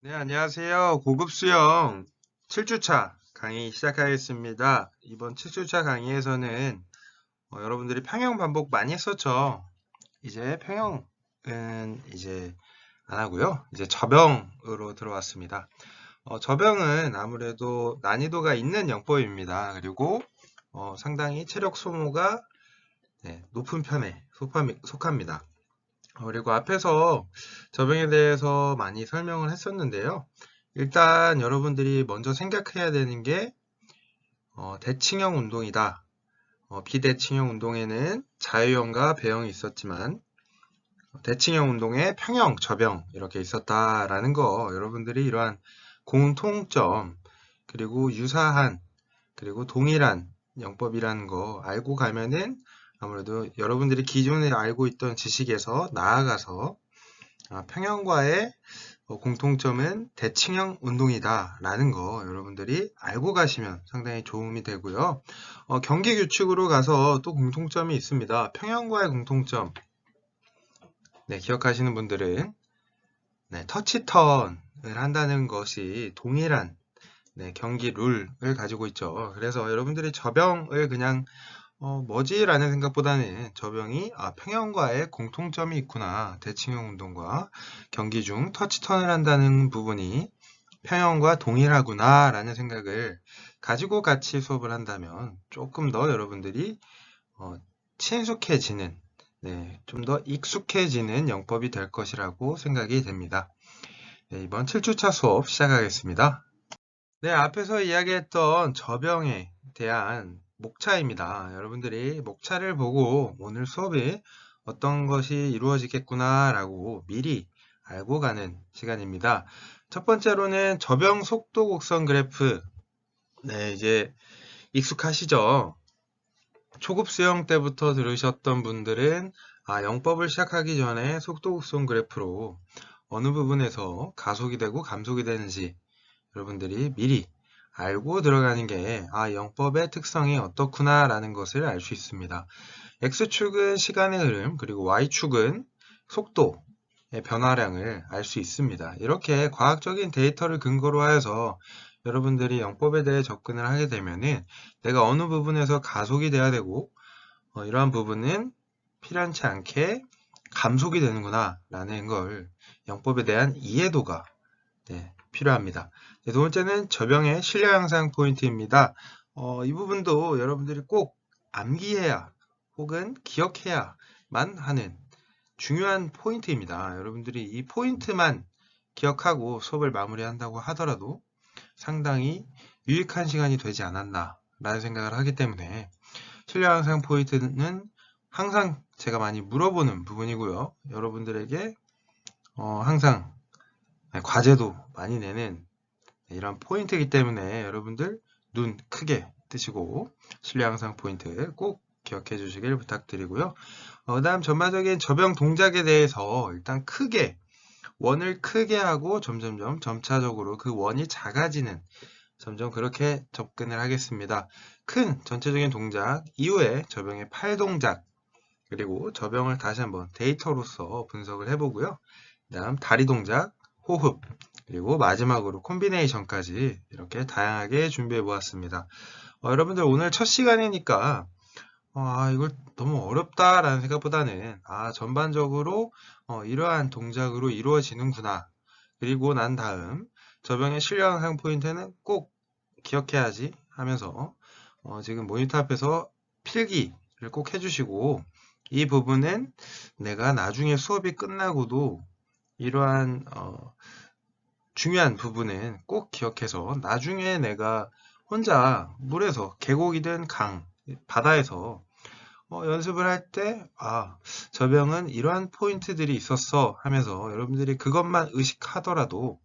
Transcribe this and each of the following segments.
네, 안녕하세요. 고급 수영 7주차 강의 시작하겠습니다. 이번 7주차 강의에서는 여러분들이 평형 반복 많이 했었죠. 이제 평형은 이제 안 하고요. 이제 접영으로 들어왔습니다. 접영은 아무래도 난이도가 있는 영법입니다. 그리고 상당히 체력 소모가 높은 편에 속합니다. 그리고 앞에서 저병에 대해서 많이 설명을 했었는데요. 일단 여러분들이 먼저 생각해야 되는 게 대칭형 운동이다. 비대칭형 운동에는 자유형과 배형이 있었지만 대칭형 운동에 평형, 접영 이렇게 있었다라는 거 여러분들이 이러한 공통점 그리고 유사한 그리고 동일한 영법이라는 거 알고 가면은 아무래도 여러분들이 기존에 알고 있던 지식에서 나아가서 평형과의 공통점은 대칭형 운동이다라는 거 여러분들이 알고 가시면 상당히 도움이 되고요. 경기 규칙으로 가서 또 공통점이 있습니다. 평형과의 공통점. 네, 기억하시는 분들은 터치턴을 한다는 것이 동일한 경기 룰을 가지고 있죠. 그래서 여러분들이 저병을 그냥 뭐지라는 생각보다는 저병이 평형과의 공통점이 있구나. 대칭형 운동과 경기 중 터치턴을 한다는 부분이 평형과 동일하구나 라는 생각을 가지고 같이 수업을 한다면 조금 더 여러분들이 친숙해지는 좀 더 익숙해지는 영법이 될 것이라고 생각이 됩니다. 네, 이번 7주차 수업 시작하겠습니다. 네, 앞에서 이야기했던 저병에 대한 목차입니다. 여러분들이 목차를 보고 오늘 수업이 어떤 것이 이루어지겠구나 라고 미리 알고 가는 시간입니다. 첫 번째로는 저병 속도 곡선 그래프. 네, 이제 익숙하시죠? 초급 수영 때부터 들으셨던 분들은 영법을 시작하기 전에 속도 곡선 그래프로 어느 부분에서 가속이 되고 감속이 되는지 여러분들이 미리 알고 들어가는 게 영법의 특성이 어떻구나 라는 것을 알 수 있습니다. X축은 시간의 흐름 그리고 Y축은 속도의 변화량을 알 수 있습니다. 이렇게 과학적인 데이터를 근거로 하여서 여러분들이 영법에 대해 접근을 하게 되면은 내가 어느 부분에서 가속이 돼야 되고 이러한 부분은 필요치 않게 감속이 되는구나 라는 걸 영법에 대한 이해도가 필요합니다. 두 번째는 저병의 신뢰 향상 포인트입니다. 이 부분도 여러분들이 꼭 암기해야 혹은 기억해야만 하는 중요한 포인트입니다. 여러분들이 이 포인트만 기억하고 수업을 마무리한다고 하더라도 상당히 유익한 시간이 되지 않았나 라는 생각을 하기 때문에 신뢰 향상 포인트는 항상 제가 많이 물어보는 부분이고요. 여러분들에게 항상 과제도 많이 내는 이런 포인트이기 때문에 여러분들 눈 크게 뜨시고 신뢰 향상 포인트 꼭 기억해 주시길 부탁드리고요. 다음 전반적인 접영 동작에 대해서 일단 크게 원을 크게 하고 점점점 점차적으로 그 원이 작아지는 점점 그렇게 접근을 하겠습니다. 큰 전체적인 동작 이후에 접영의 팔 동작 그리고 접영을 다시 한번 데이터로서 분석을 해보고요. 다음 다리 동작, 호흡, 그리고 마지막으로 콤비네이션까지 이렇게 다양하게 준비해 보았습니다. 여러분들 오늘 첫 시간이니까 이걸 너무 어렵다라는 생각보다는 전반적으로 이러한 동작으로 이루어지는구나. 그리고 난 다음 저병의 실력 향상 포인트는 꼭 기억해야지 하면서 지금 모니터 앞에서 필기를 꼭 해주시고 이 부분은 내가 나중에 수업이 끝나고도 이러한 중요한 부분은 꼭 기억해서 나중에 내가 혼자 물에서 계곡이든 강, 바다에서 연습을 할 때, 저병은 이러한 포인트들이 있었어 하면서 여러분들이 그것만 의식하더라도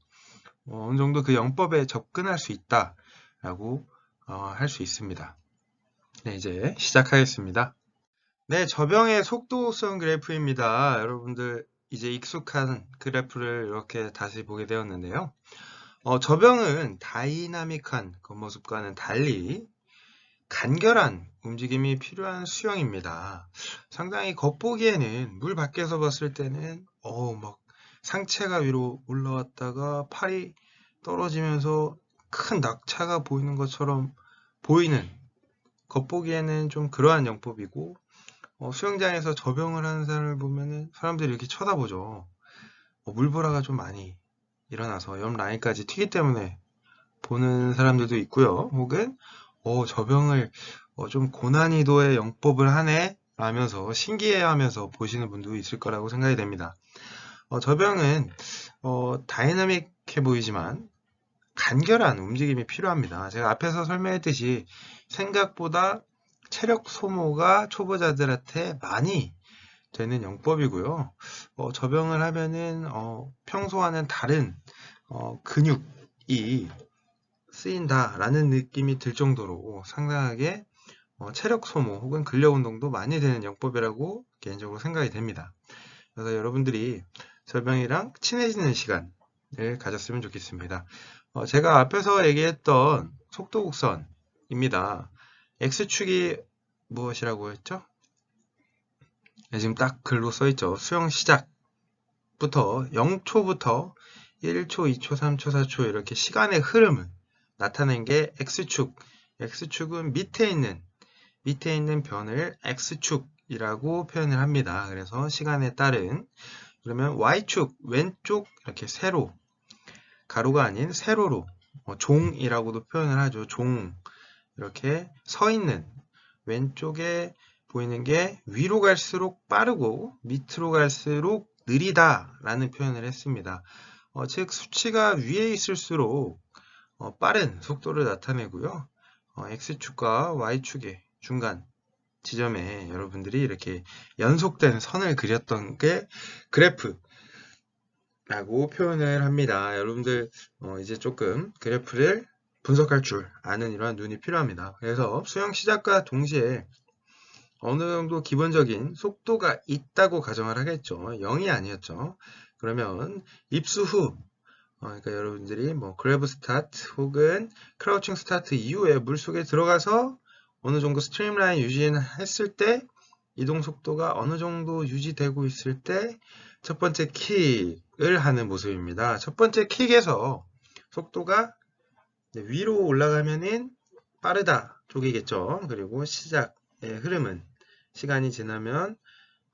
어느 정도 그 영법에 접근할 수 있다라고 할 수 있습니다. 네, 이제 시작하겠습니다. 네, 저병의 속도성 그래프입니다. 여러분들 이제 익숙한 그래프를 이렇게 다시 보게 되었는데요. 저병은 다이나믹한 겉모습과는 달리 간결한 움직임이 필요한 수영입니다. 상당히 겉보기에는 물 밖에서 봤을 때는 막 상체가 위로 올라왔다가 팔이 떨어지면서 큰 낙차가 보이는 것처럼 보이는, 겉보기에는 좀 그러한 영법이고, 수영장에서 접영을 하는 사람을 보면은 사람들이 이렇게 쳐다보죠. 물보라가 좀 많이 일어나서 옆 라인까지 튀기 때문에 보는 사람들도 있고요. 혹은 접영을 좀 고난이도의 영법을 하네 라면서 신기해하면서 보시는 분도 있을 거라고 생각이 됩니다. 접영은 다이나믹해 보이지만 간결한 움직임이 필요합니다. 제가 앞에서 설명했듯이 생각보다 체력 소모가 초보자들한테 많이 되는 영법이고요. 접영을 하면은 평소와는 다른 근육이 쓰인다라는 느낌이 들 정도로 상당하게 체력 소모 혹은 근력 운동도 많이 되는 영법이라고 개인적으로 생각이 됩니다. 그래서 여러분들이 접영이랑 친해지는 시간을 가졌으면 좋겠습니다. 제가 앞에서 얘기했던 속도 곡선입니다. X축이 무엇이라고 했죠? 네, 지금 딱 글로 써있죠. 수영 시작부터 0초부터 1초, 2초, 3초, 4초 이렇게 시간의 흐름을 나타낸 게 X축. X축은 밑에 있는 변을 X축이라고 표현을 합니다. 그래서 시간에 따른, 그러면 Y축, 왼쪽 이렇게 세로, 가로가 아닌 세로로 종이라고도 표현을 하죠. 종, 이렇게 서 있는 왼쪽에 보이는 게 위로 갈수록 빠르고 밑으로 갈수록 느리다 라는 표현을 했습니다. 즉 수치가 위에 있을수록 빠른 속도를 나타내고요. X축과 Y축의 중간 지점에 여러분들이 이렇게 연속된 선을 그렸던 게 그래프라고 표현을 합니다. 여러분들 이제 조금 그래프를 분석할 줄 아는 이러한 눈이 필요합니다. 그래서 수영 시작과 동시에 어느 정도 기본적인 속도가 있다고 가정을 하겠죠. 0이 아니었죠. 그러면 입수 후, 그러니까 여러분들이 뭐 그래브 스타트 혹은 크라우칭 스타트 이후에 물속에 들어가서 어느 정도 스트림라인 유지했을 때 이동 속도가 어느 정도 유지되고 있을 때 첫 번째 킥을 하는 모습입니다. 첫 번째 킥에서 속도가 위로 올라가면은 빠르다 쪽이겠죠. 그리고 시작의 흐름은 시간이 지나면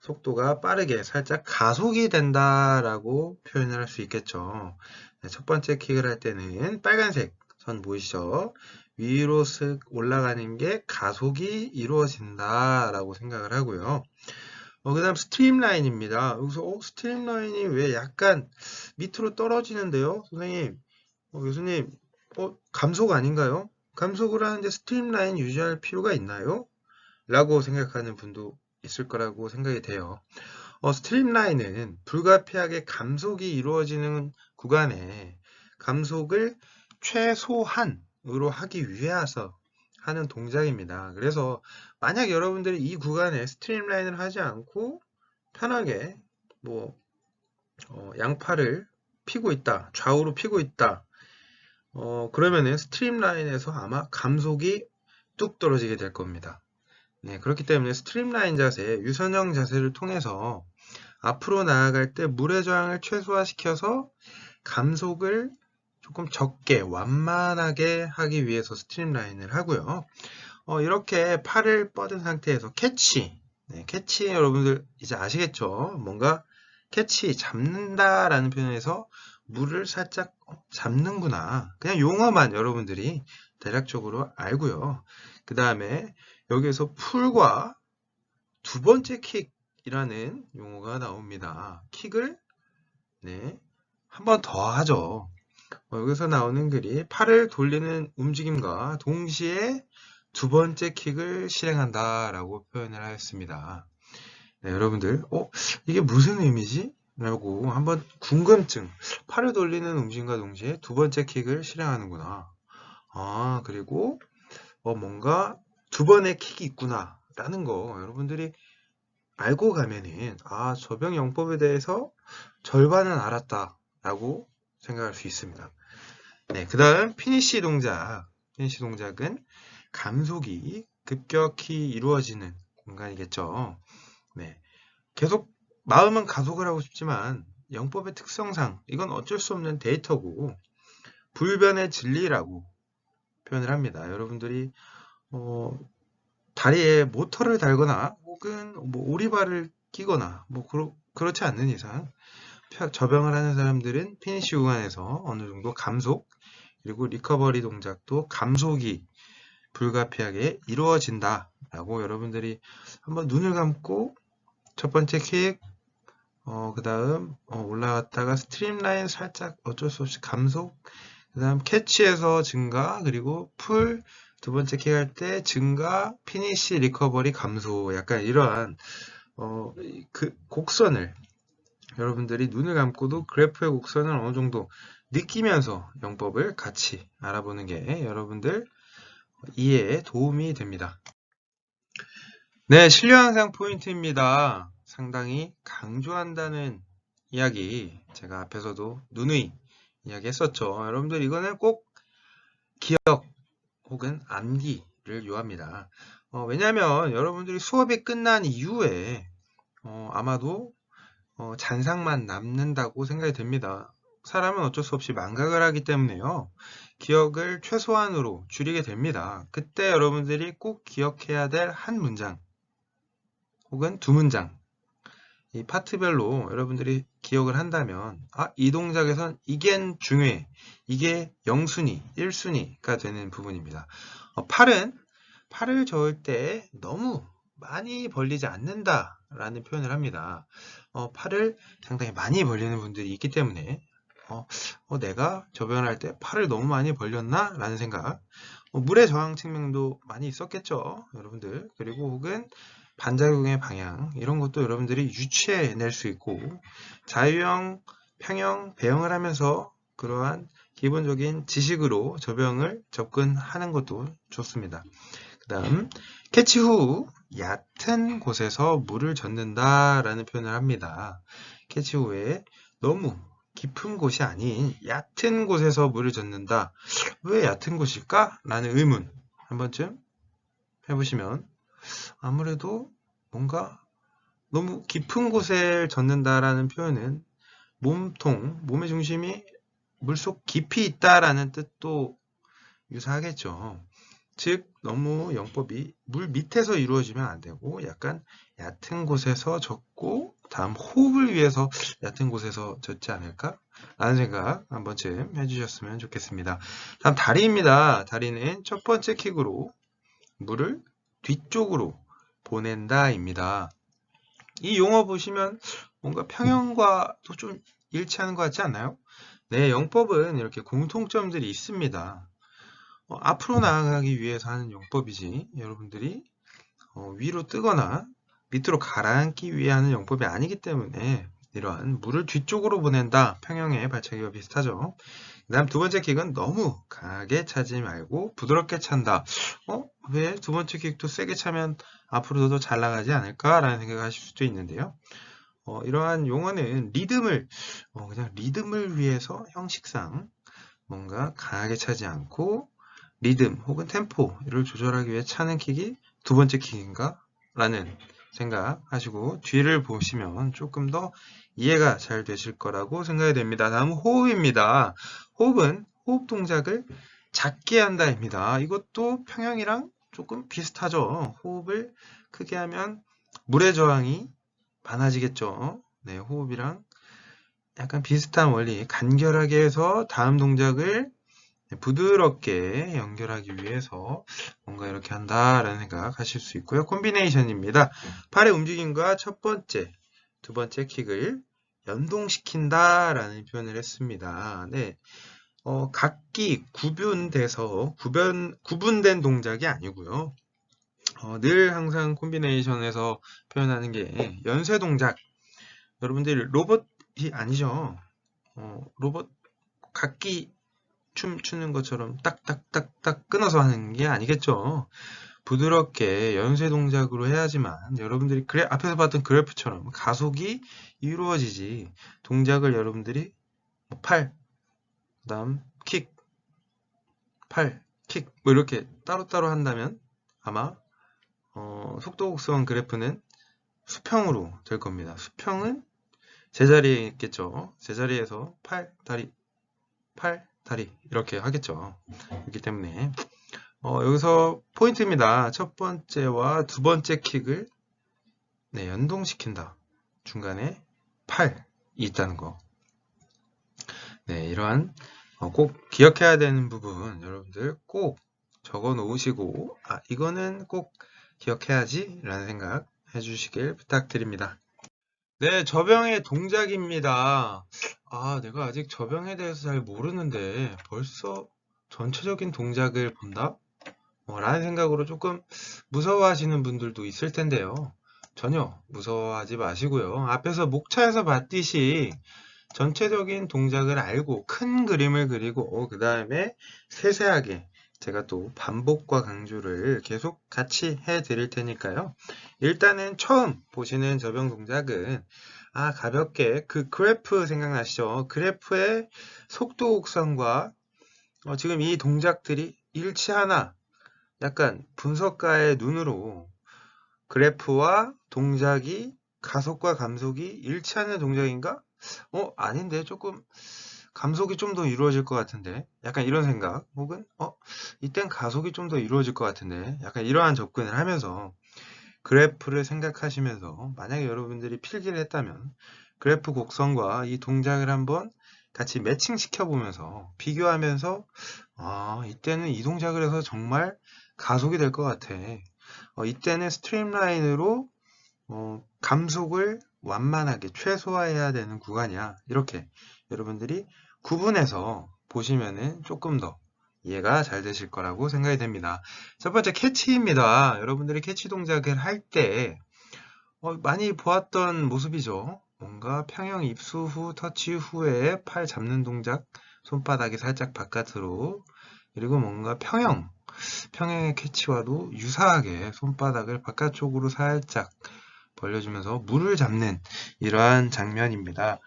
속도가 빠르게 살짝 가속이 된다라고 표현을 할 수 있겠죠. 첫 번째 킥을 할 때는 빨간색 선 보이시죠? 위로 쓱 올라가는 게 가속이 이루어진다라고 생각을 하고요. 그 다음 스트림라인입니다. 여기서 스트림라인이 왜 약간 밑으로 떨어지는데요? 선생님, 교수님, 감속 아닌가요? 감속을 하는데 스트림라인 유지할 필요가 있나요? 라고 생각하는 분도 있을 거라고 생각이 돼요. 스트림라인은 불가피하게 감속이 이루어지는 구간에 감속을 최소한으로 하기 위해서 하는 동작입니다. 그래서 만약 여러분들이 이 구간에 스트림라인을 하지 않고 편하게 뭐 양팔을 피고 있다, 좌우로 피고 있다, 그러면은 스트림라인에서 아마 감속이 뚝 떨어지게 될 겁니다. 네, 그렇기 때문에 스트림라인 자세, 유선형 자세를 통해서 앞으로 나아갈 때 물의 저항을 최소화시켜서 감속을 조금 적게 완만하게 하기 위해서 스트림라인을 하고요. 이렇게 팔을 뻗은 상태에서 캐치, 네, 캐치 여러분들 이제 아시겠죠? 뭔가 캐치, 잡는다라는 표현에서 물을 살짝 잡는구나. 그냥 용어만 여러분들이 대략적으로 알고요. 그 다음에 여기에서 풀과 두 번째 킥이라는 용어가 나옵니다. 킥을 한 번 더 하죠. 여기서 나오는 글이 팔을 돌리는 움직임과 동시에 두 번째 킥을 실행한다 라고 표현을 하였습니다. 네, 여러분들 이게 무슨 의미지? 라고 한번 궁금증, 팔을 돌리는 움직임과 동시에 두 번째 킥을 실행하는구나. 그리고 뭔가 두 번의 킥이 있구나 라는 거 여러분들이 알고 가면은 접영 영법에 대해서 절반은 알았다 라고 생각할 수 있습니다. 네, 그 다음 피니시 동작은 감속이 급격히 이루어지는 공간이겠죠. 네, 계속 마음은 가속을 하고 싶지만 영법의 특성상 이건 어쩔 수 없는 데이터고 불변의 진리라고 표현을 합니다. 여러분들이 다리에 모터를 달거나 혹은 뭐 오리발을 끼거나 뭐 그렇지 않는 이상 저병을 하는 사람들은 피니시 구간에서 어느 정도 감속 그리고 리커버리 동작도 감속이 불가피하게 이루어진다라고 여러분들이 한번 눈을 감고 첫 번째 킥, 그 다음 올라갔다가 스트림라인 살짝 어쩔 수 없이 감속, 그 다음 캐치에서 증가, 그리고 풀, 두 번째 킥할 때 증가, 피니시, 리커버리, 감소, 약간 이러한 그 곡선을 여러분들이 눈을 감고도 그래프의 곡선을 어느 정도 느끼면서 영법을 같이 알아보는 게 여러분들 이해에 도움이 됩니다. 네, 실력 향상 포인트입니다. 상당히 강조한다는 이야기 제가 앞에서도 누누이 이야기했었죠. 여러분들 이거는 꼭 기억 혹은 암기를 요합니다. 왜냐하면 여러분들이 수업이 끝난 이후에 아마도 잔상만 남는다고 생각이 됩니다. 사람은 어쩔 수 없이 망각을 하기 때문에요. 기억을 최소한으로 줄이게 됩니다. 그때 여러분들이 꼭 기억해야 될 한 문장 혹은 두 문장 이 파트별로 여러분들이 기억을 한다면 이 동작에선 이게 중요해. 이게 0순위, 1순위가 되는 부분입니다. 팔을 저을 때 너무 많이 벌리지 않는다라는 표현을 합니다. 팔을 상당히 많이 벌리는 분들이 있기 때문에 내가 저변할 때 팔을 너무 많이 벌렸나? 라는 생각. 물의 저항 측면도 많이 있었겠죠, 여러분들. 그리고 혹은 반작용의 방향 이런 것도 여러분들이 유추해낼 수 있고 자유형, 평형, 배형을 하면서 그러한 기본적인 지식으로 저병을 접근하는 것도 좋습니다. 그 다음 캐치 후 얕은 곳에서 물을 젓는다 라는 표현을 합니다. 캐치 후에 너무 깊은 곳이 아닌 얕은 곳에서 물을 젓는다. 왜 얕은 곳일까? 라는 의문 한 번쯤 해보시면 아무래도 뭔가 너무 깊은 곳에 젓는다라는 표현은 몸의 중심이 물속 깊이 있다라는 뜻도 유사하겠죠. 즉 너무 영법이 물 밑에서 이루어지면 안 되고 약간 얕은 곳에서 젓고 다음 호흡을 위해서 얕은 곳에서 젓지 않을까? 라는 생각 한 번쯤 해주셨으면 좋겠습니다. 다음 다리입니다. 다리는 첫 번째 킥으로 물을 뒤쪽으로 보낸다입니다. 이 용어 보시면 뭔가 평형과도 좀 일치하는 것 같지 않나요? 네, 영법은 이렇게 공통점들이 있습니다. 앞으로 나아가기 위해서 하는 용법이지 여러분들이 위로 뜨거나 밑으로 가라앉기 위해 하는 용법이 아니기 때문에 이러한 물을 뒤쪽으로 보낸다 평형의 발차기와 비슷하죠. 그 다음 두 번째 킥은 너무 강하게 차지 말고 부드럽게 찬다. 왜 두 번째 킥도 세게 차면 앞으로 더 잘 나가지 않을까 라는 생각을 하실 수도 있는데요. 이러한 용어는 그냥 리듬을 위해서 형식상 뭔가 강하게 차지 않고 리듬 혹은 템포를 조절하기 위해 차는 킥이 두 번째 킥인가? 라는 생각하시고 뒤를 보시면 조금 더 이해가 잘 되실 거라고 생각이 됩니다. 다음 호흡입니다. 호흡은 호흡 동작을 작게 한다입니다. 이것도 평형이랑 조금 비슷하죠. 호흡을 크게 하면 물의 저항이 많아지겠죠. 네, 호흡이랑 약간 비슷한 원리, 간결하게 해서 다음 동작을 부드럽게 연결하기 위해서 뭔가 이렇게 한다라는 생각 하실 수 있고요. 콤비네이션입니다. 팔의 움직임과 첫 번째, 두 번째 킥을 연동시킨다라는 표현을 했습니다. 네. 각기 구분된 동작이 아니고요. 늘 항상 콤비네이션에서 표현하는 게 연쇄 동작. 여러분들 로봇이 아니죠. 로봇 각기 춤추는 것처럼 딱딱딱딱 끊어서 하는 게 아니겠죠. 부드럽게 연쇄 동작으로 해야지만 여러분들이 앞에서 봤던 그래프처럼 가속이 이루어지지 동작을 여러분들이 팔, 그 다음 킥, 팔, 킥 뭐 이렇게 따로따로 한다면 아마 속도 곡선 그래프는 수평으로 될 겁니다. 수평은 제자리에 있겠죠. 제자리에서 팔, 다리 이렇게 하겠죠. 그렇기 때문에 여기서 포인트입니다. 첫 번째와 두 번째 킥을 연동시킨다. 중간에 팔이 있다는 거. 네, 이러한 꼭 기억해야 되는 부분 여러분들 꼭 적어 놓으시고 이거는 꼭 기억해야지 라는 생각 해주시길 부탁드립니다. 네, 저병의 동작입니다. 내가 아직 저병에 대해서 잘 모르는데 벌써 전체적인 동작을 본다? 라는 생각으로 조금 무서워하시는 분들도 있을 텐데요. 전혀 무서워하지 마시고요. 앞에서 목차에서 봤듯이 전체적인 동작을 알고 큰 그림을 그리고 그 다음에 세세하게 제가 또 반복과 강조를 계속 같이 해 드릴 테니까요. 일단은 처음 보시는 저병 동작은 가볍게 그 그래프 생각나시죠? 그래프의 속도 곡선과 지금 이 동작들이 일치하나 약간 분석가의 눈으로 그래프와 동작이 가속과 감속이 일치하는 동작인가? 아닌데 조금 감속이 좀 더 이루어질 것 같은데 약간 이런 생각 혹은 이땐 가속이 좀 더 이루어질 것 같은데 약간 이러한 접근을 하면서 그래프를 생각하시면서 만약에 여러분들이 필기를 했다면 그래프 곡선과 이 동작을 한번 같이 매칭시켜 보면서 비교하면서 이때는 이 동작을 해서 정말 가속이 될 것 같아. 이때는 스트림라인으로 감속을 완만하게 최소화해야 되는 구간이야. 이렇게 여러분들이 구분해서 보시면은 조금 더 이해가 잘 되실 거라고 생각이 됩니다. 첫 번째 캐치입니다. 여러분들이 캐치 동작을 할 때 많이 보았던 모습이죠. 뭔가 평형 입수 후 터치 후에 팔 잡는 동작, 손바닥이 살짝 바깥으로, 그리고 뭔가 평형의 캐치와도 유사하게 손바닥을 바깥쪽으로 살짝 벌려주면서 물을 잡는 이러한 장면입니다.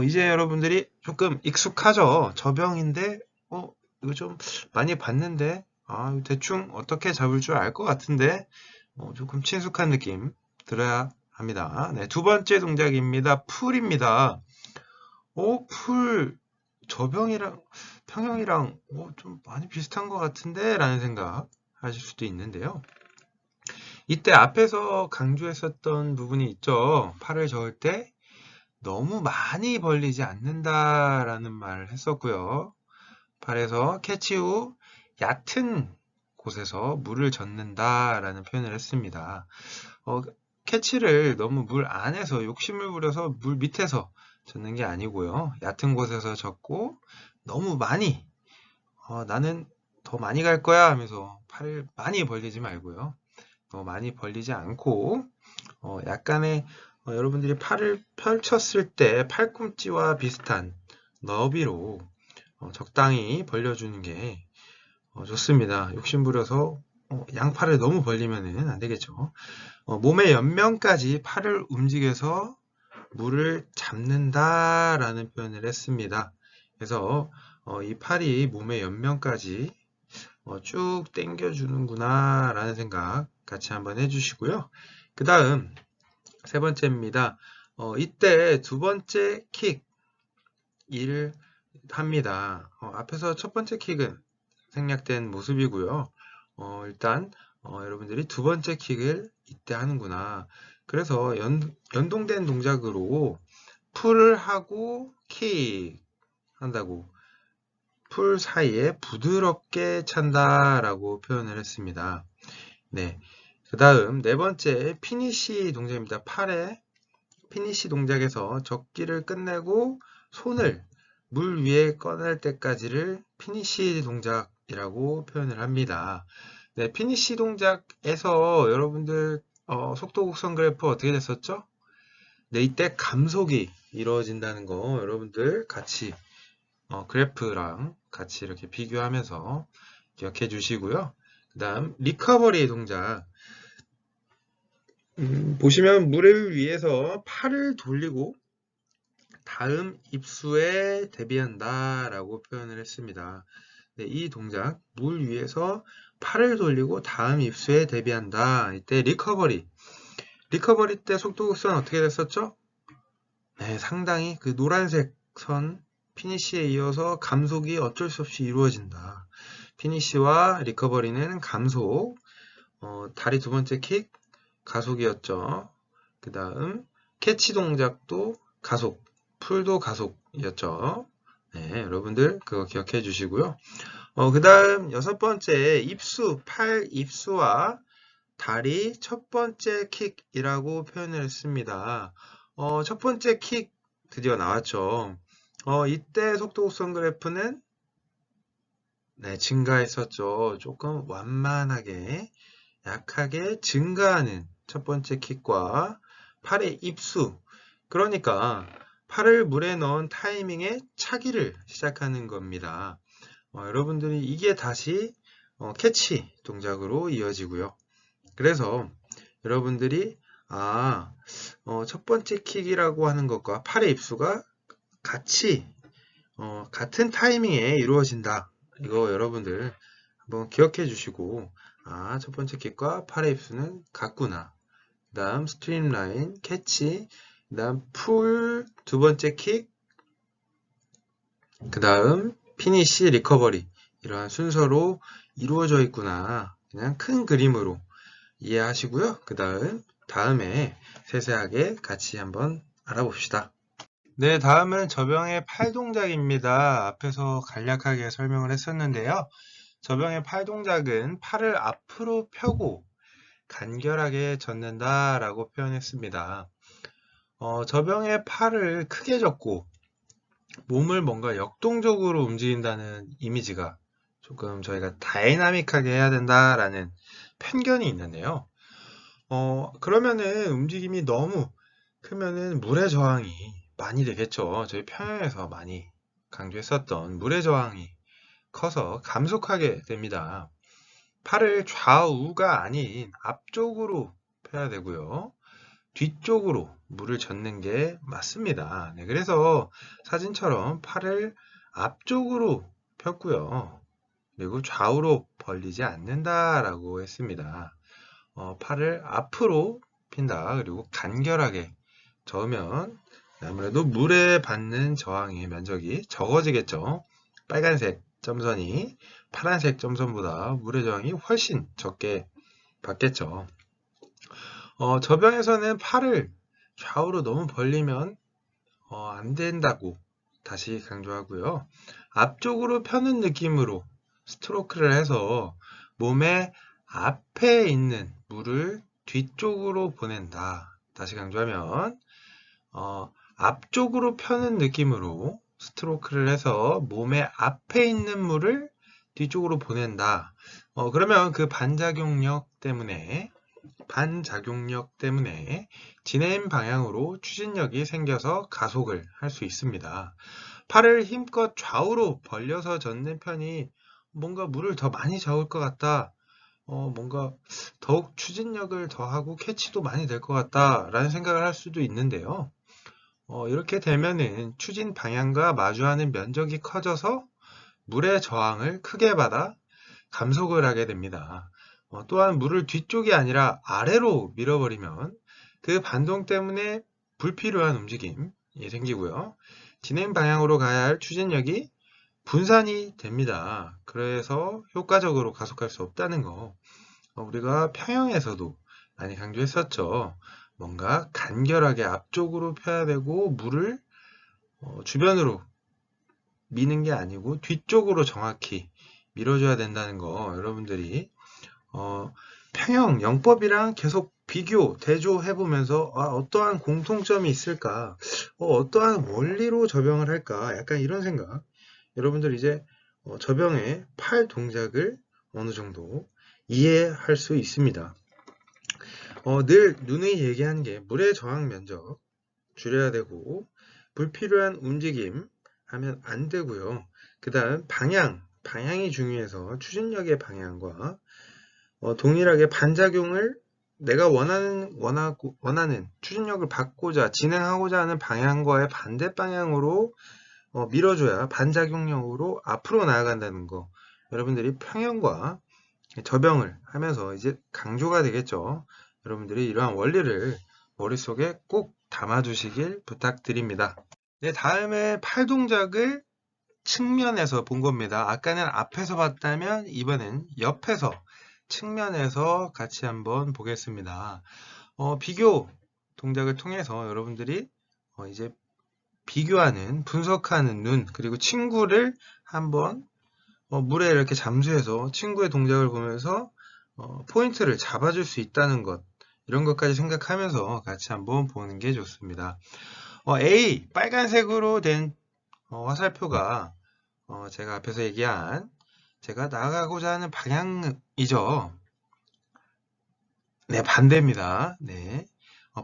이제 여러분들이 조금 익숙하죠? 저병인데 이거 좀 많이 봤는데 대충 어떻게 잡을 줄 알 것 같은데 조금 친숙한 느낌 들어야 합니다. 네, 두 번째 동작입니다. 풀입니다. 풀 저병이랑 평형이랑 좀 많이 비슷한 것 같은데 라는 생각 하실 수도 있는데요. 이때 앞에서 강조했었던 부분이 있죠. 팔을 저을 때 너무 많이 벌리지 않는다라는 말을 했었고요. 팔에서 캐치 후 얕은 곳에서 물을 젓는다라는 표현을 했습니다. 캐치를 너무 물 안에서 욕심을 부려서 물 밑에서 젓는 게 아니고요. 얕은 곳에서 젓고 너무 많이 나는 더 많이 갈 거야 하면서 팔을 많이 벌리지 말고요. 많이 벌리지 않고 약간의 여러분들이 팔을 펼쳤을 때 팔꿈치와 비슷한 너비로 적당히 벌려주는 게 좋습니다. 욕심부려서 양팔을 너무 벌리면 안 되겠죠. 몸의 옆면까지 팔을 움직여서 물을 잡는다라는 표현을 했습니다. 그래서 이 팔이 몸의 옆면까지 쭉 당겨주는구나 라는 생각 같이 한번 해주시고요. 그 다음 세 번째입니다. 이때 두 번째 킥 일을 합니다. 앞에서 첫 번째 킥은 생략된 모습이고요. 일단 여러분들이 두 번째 킥을 이때 하는구나. 그래서 연동된 동작으로 풀을 하고 킥 한다고 풀 사이에 부드럽게 찬다라고 표현을 했습니다. 네. 그 다음 네 번째 피니시 동작입니다. 팔의 피니시 동작에서 접기를 끝내고 손을 물 위에 꺼낼 때까지를 피니시 동작이라고 표현을 합니다. 네, 피니시 동작에서 여러분들 속도 곡선 그래프 어떻게 됐었죠? 네, 이때 감속이 이루어진다는 거 여러분들 같이 그래프랑 같이 이렇게 비교하면서 기억해 주시고요. 그 다음 리커버리 동작 보시면 물을 위해서 팔을 돌리고 다음 입수에 대비한다 라고 표현을 했습니다. 네, 이 동작 물 위에서 팔을 돌리고 다음 입수에 대비한다. 이때 리커버리 때 속도 곡선 어떻게 됐었죠? 네, 상당히 그 노란색 선 피니쉬에 이어서 감속이 어쩔 수 없이 이루어진다. 피니쉬와 리커버리는 감속, 다리 두 번째 킥 가속이었죠. 그 다음 캐치 동작도 가속, 풀도 가속이었죠. 네, 여러분들 그거 기억해 주시고요. 그 다음 여섯 번째 입수, 팔 입수와 다리 첫 번째 킥이라고 표현을 했습니다. 첫 번째 킥 드디어 나왔죠. 이때 속도 곡선 그래프는 네, 증가했었죠. 조금 완만하게 약하게 증가하는 첫 번째 킥과 팔의 입수, 그러니까 팔을 물에 넣은 타이밍에 차기를 시작하는 겁니다. 여러분들이 이게 다시 캐치 동작으로 이어지고요. 그래서 여러분들이 첫 번째 킥이라고 하는 것과 팔의 입수가 같이 같은 타이밍에 이루어진다. 이거 여러분들 한번 기억해 주시고 첫 번째 킥과 팔의 입수는 같구나. 그 다음 스트림라인, 캐치, 그 다음 풀, 두 번째 킥, 그 다음 피니쉬, 리커버리, 이러한 순서로 이루어져 있구나. 그냥 큰 그림으로 이해하시고요. 그 다음에 세세하게 같이 한번 알아봅시다. 네, 다음은 저병의 팔 동작입니다. 앞에서 간략하게 설명을 했었는데요. 저병의 팔 동작은 팔을 앞으로 펴고 간결하게 젓는다 라고 표현했습니다. 저병의 팔을 크게 젓고 몸을 뭔가 역동적으로 움직인다는 이미지가 조금 저희가 다이나믹하게 해야 된다라는 편견이 있는데요. 그러면은 움직임이 너무 크면은 물의 저항이 많이 되겠죠. 저희 평양에서 많이 강조했었던 물의 저항이 커서 감속하게 됩니다. 팔을 좌우가 아닌 앞쪽으로 펴야 되고요. 뒤쪽으로 물을 젓는 게 맞습니다. 네, 그래서 사진처럼 팔을 앞쪽으로 폈고요. 그리고 좌우로 벌리지 않는다라고 했습니다. 팔을 앞으로 핀다. 그리고 간결하게 저으면 아무래도 물에 받는 저항의 면적이 적어지겠죠. 빨간색 점선이 파란색 점선보다 물의 저항이 훨씬 적게 받겠죠. 저병에서는 팔을 좌우로 너무 벌리면 안 된다고 다시 강조하고요. 앞쪽으로 펴는 느낌으로 스트로크를 해서 몸의 앞에 있는 물을 뒤쪽으로 보낸다. 다시 강조하면 앞쪽으로 펴는 느낌으로 스트로크를 해서 몸의 앞에 있는 물을 뒤쪽으로 보낸다. 그러면 그 반작용력 때문에 진행 방향으로 추진력이 생겨서 가속을 할 수 있습니다. 팔을 힘껏 좌우로 벌려서 젓는 편이 뭔가 물을 더 많이 저을 것 같다. 뭔가 더욱 추진력을 더하고 캐치도 많이 될 것 같다 라는 생각을 할 수도 있는데요. 이렇게 되면은 추진 방향과 마주하는 면적이 커져서 물의 저항을 크게 받아 감속을 하게 됩니다. 또한 물을 뒤쪽이 아니라 아래로 밀어버리면 그 반동 때문에 불필요한 움직임이 생기고요. 진행 방향으로 가야 할 추진력이 분산이 됩니다. 그래서 효과적으로 가속할 수 없다는 거 우리가 평형에서도 많이 강조했었죠. 뭔가 간결하게 앞쪽으로 펴야 되고 물을 주변으로 미는 게 아니고 뒤쪽으로 정확히 밀어줘야 된다는 거 여러분들이 평형 영법이랑 계속 비교, 대조해 보면서 어떠한 공통점이 있을까? 어떠한 원리로 접영을 할까? 약간 이런 생각. 여러분들 이제 접영의 팔 동작을 어느 정도 이해할 수 있습니다. 늘 누누이 얘기하는 게 물의 저항 면적 줄여야 되고 불필요한 움직임 하면 안 되고요. 그 다음 방향이 중요해서 추진력의 방향과 동일하게 반작용을 내가 원하는 추진력을 받고자 진행하고자 하는 방향과의 반대 방향으로 밀어줘야 반작용력으로 앞으로 나아간다는 거 여러분들이 평형과 접영을 하면서 이제 강조가 되겠죠. 여러분들이 이러한 원리를 머릿속에 꼭 담아주시길 부탁드립니다. 네, 다음에 팔 동작을 측면에서 본 겁니다. 아까는 앞에서 봤다면 이번엔 옆에서 측면에서 같이 한번 보겠습니다. 비교 동작을 통해서 여러분들이 이제 비교하는, 분석하는 눈, 그리고 친구를 한번 물에 이렇게 잠수해서 친구의 동작을 보면서 포인트를 잡아줄 수 있다는 것, 이런 것까지 생각하면서 같이 한번 보는 게 좋습니다. A, 빨간색으로 된 화살표가 제가 앞에서 얘기한 제가 나아가고자 하는 방향이죠. 네, 반대입니다. 네,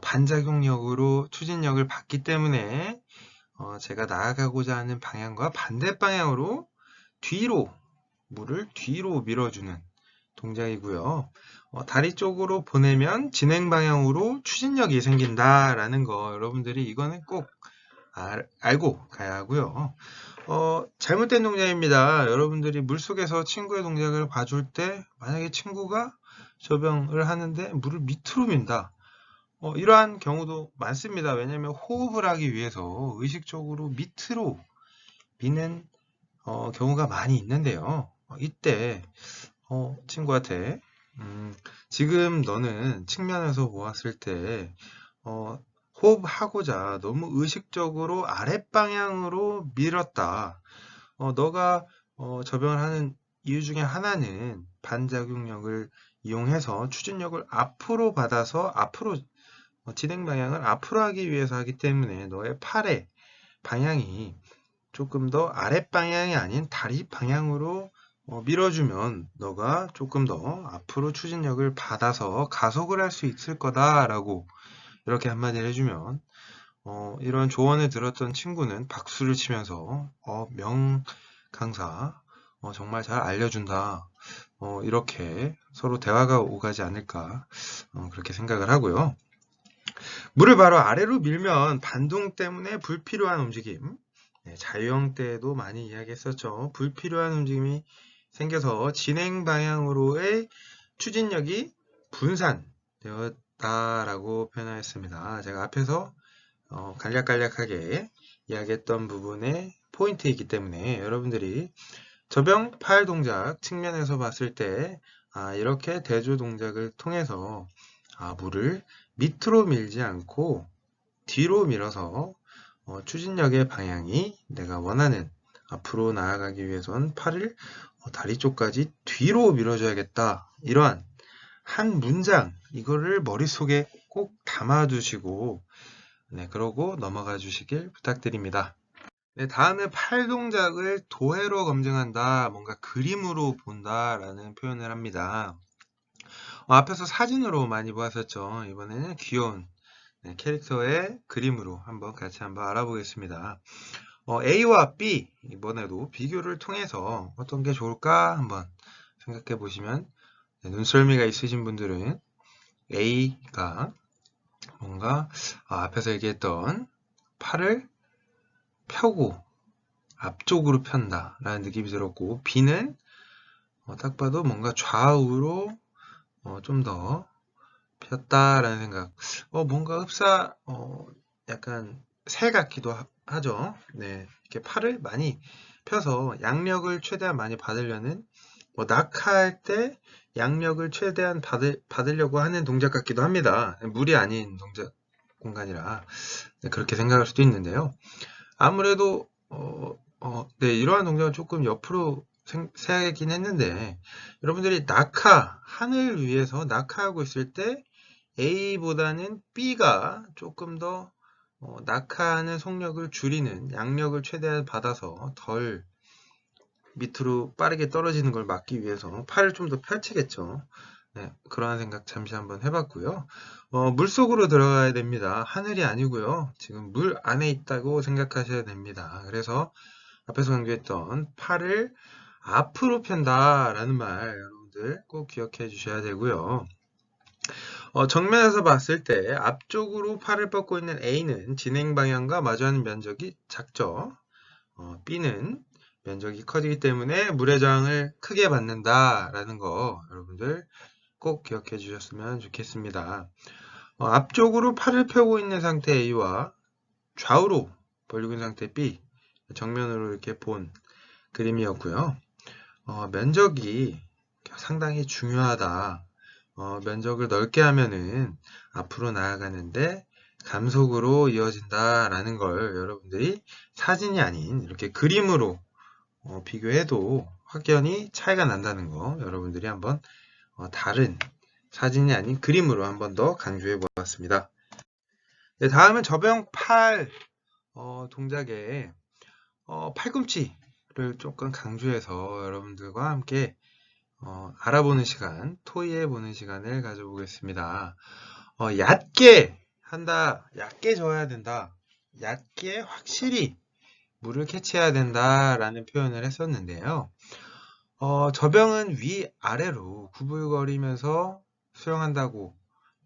반작용력으로 추진력을 받기 때문에 제가 나아가고자 하는 방향과 반대 방향으로 뒤로, 물을 뒤로 밀어주는 동작이고요. 다리 쪽으로 보내면 진행 방향으로 추진력이 생긴다라는 거, 여러분들이 이거는 꼭 알고 가야 하고요. 잘못된 동작입니다. 여러분들이 물속에서 친구의 동작을 봐줄 때 만약에 친구가 저병을 하는데 물을 밑으로 민다. 이러한 경우도 많습니다. 왜냐하면 호흡을 하기 위해서 의식적으로 밑으로 미는 경우가 많이 있는데요. 이때 친구한테 지금 너는 측면에서 보았을 때 호흡하고자 너무 의식적으로 아랫방향으로 밀었다. 너가 저병을 하는 이유 중에 하나는 반작용력을 이용해서 추진력을 앞으로 받아서 앞으로 진행 방향을 앞으로 하기 위해서 하기 때문에 너의 팔의 방향이 조금 더 아랫방향이 아닌 다리 방향으로 밀어주면 너가 조금 더 앞으로 추진력을 받아서 가속을 할 수 있을 거다라고 이렇게 한마디를 해주면 이런 조언을 들었던 친구는 박수를 치면서 명 강사 정말 잘 알려준다. 이렇게 서로 대화가 오가지 않을까 그렇게 생각을 하고요. 물을 바로 아래로 밀면 반동 때문에 불필요한 움직임, 자유형 때도 많이 이야기했었죠. 불필요한 움직임이 생겨서 진행 방향으로의 추진력이 분산되었다라고 표현하였습니다. 제가 앞에서 간략간략하게 이야기했던 부분의 포인트이기 때문에 여러분들이 저병 팔 동작 측면에서 봤을 때 이렇게 대조 동작을 통해서 물을 밑으로 밀지 않고 뒤로 밀어서 추진력의 방향이 내가 원하는 앞으로 나아가기 위해선 팔을 다리 쪽까지 뒤로 밀어줘야겠다. 이러한 한 문장, 이거를 머릿속에 꼭 담아두시고 그러고 넘어가 주시길 부탁드립니다. 네, 다음에 팔 동작을 도해로 검증한다, 뭔가 그림으로 본다 라는 표현을 합니다. 앞에서 사진으로 많이 보았었죠. 이번에는 귀여운 캐릭터의 그림으로 같이 한번 알아보겠습니다. A와 B, 이번에도 비교를 통해서 어떤 게 좋을까 한번 생각해 보시면, 눈썰미가 있으신 분들은 A가 뭔가 앞에서 얘기했던 팔을 펴고 앞쪽으로 편다 라는 느낌이 들었고, B는 딱 봐도 뭔가 좌우로 좀 더 폈다 라는 생각. 뭔가 약간 새 같기도 하죠. 네, 이렇게 팔을 많이 펴서 양력을 최대한 많이 받으려는, 낙하할 때 양력을 최대한 받으려고 하는 동작 같기도 합니다. 물이 아닌 동작 공간이라 그렇게 생각할 수도 있는데요. 아무래도 네, 이러한 동작은 조금 옆으로 생각하긴 했는데, 여러분들이 하늘 위에서 낙하하고 있을 때 A보다는 B가 조금 더 낙하하는 속력을 줄이는, 양력을 최대한 받아서 덜 밑으로 빠르게 떨어지는 걸 막기 위해서 팔을 좀 더 펼치겠죠. 네, 그러한 생각 잠시 한번 해봤고요. 물속으로 들어가야 됩니다. 하늘이 아니고요. 지금 물 안에 있다고 생각하셔야 됩니다. 그래서 앞에서 강조했던 팔을 앞으로 편다 라는 말, 여러분들 꼭 기억해 주셔야 되고요. 정면에서 봤을 때 앞쪽으로 팔을 뻗고 있는 A는 진행 방향과 마주하는 면적이 작죠. B는 면적이 커지기 때문에 물의 저항을 크게 받는다 라는 거, 여러분들 꼭 기억해 주셨으면 좋겠습니다. 앞쪽으로 팔을 펴고 있는 상태 A와 좌우로 벌리고 있는 상태 B, 정면으로 이렇게 본 그림이었고요. 면적이 상당히 중요하다. 면적을 넓게 하면은 앞으로 나아가는데 감속으로 이어진다라는 걸 여러분들이 사진이 아닌 이렇게 그림으로 비교해도 확연히 차이가 난다는 거 여러분들이 한번 다른 사진이 아닌 그림으로 한번 더 강조해 보았습니다. 네, 다음은 저병 팔 동작의 팔꿈치를 조금 강조해서 여러분들과 함께 알아보는 시간, 토의해 보는 시간을 가져보겠습니다. 얕게 한다, 얕게 저어야 된다, 얕게 확실히 물을 캐치해야 된다라는 표현을 했었는데요. 저병은 위아래로 구불거리면서 수영한다고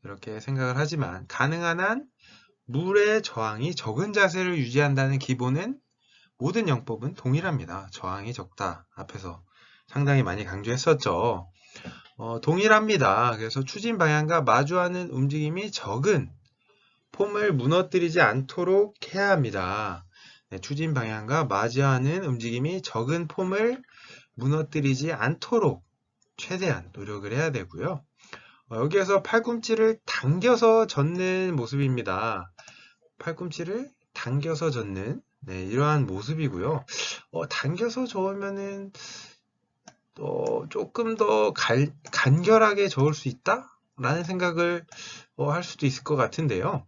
이렇게 생각을 하지만 가능한 한 물의 저항이 적은 자세를 유지한다는 기본은 모든 영법은 동일합니다. 저항이 적다. 앞에서 상당히 많이 강조했었죠. 동일합니다. 그래서 추진 방향과 마주하는 움직임이 적은 폼을 무너뜨리지 않도록 해야 합니다. 네, 추진 방향과 마주하는 움직임이 적은 폼을 무너뜨리지 않도록 최대한 노력을 해야 되고요. 여기에서 팔꿈치를 당겨서 젓는 모습입니다. 팔꿈치를 당겨서 젓는 이러한 모습이고요. 당겨서 저으면은 조금 더 간결하게 저을 수 있다? 라는 생각을 할 수도 있을 것 같은데요.